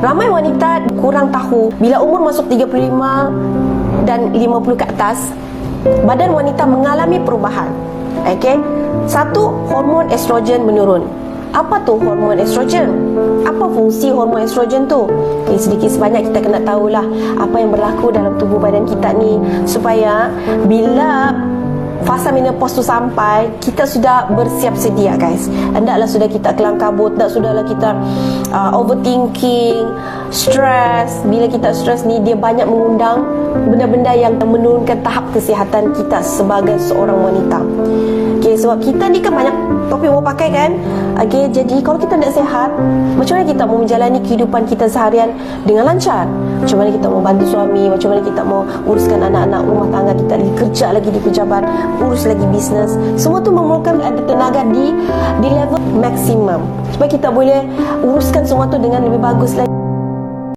Ramai wanita kurang tahu bila umur masuk 35 dan 50 ke atas, badan wanita mengalami perubahan. Okey. Satu, hormon estrogen menurun. Apa tu hormon estrogen? Apa fungsi hormon estrogen tu? Okay, sedikit sebanyak kita kena tahulah apa yang berlaku dalam tubuh badan kita ni, supaya bila fasa menopause tu sampai, kita sudah bersiap sedia, guys. Hendaklah sudah kita kelang kabut, sudahlah kita overthinking, stress. Bila kita stress ni, dia banyak mengundang benda-benda yang menurunkan tahap kesihatan kita sebagai seorang wanita. Okay, sebab kita ni kan banyak topik mau pakai kan. Okay, jadi kalau kita tak sihat, macam mana kita mau menjalani kehidupan kita seharian dengan lancar? Macam mana kita mau bantu suami? Macam mana kita mau uruskan anak-anak rumah tangga kita, lagi kerja lagi di pejabat, urus lagi bisnes. Semua tu memerlukan ada tenaga di level maksimum, supaya kita boleh uruskan semua tu dengan lebih bagus lagi.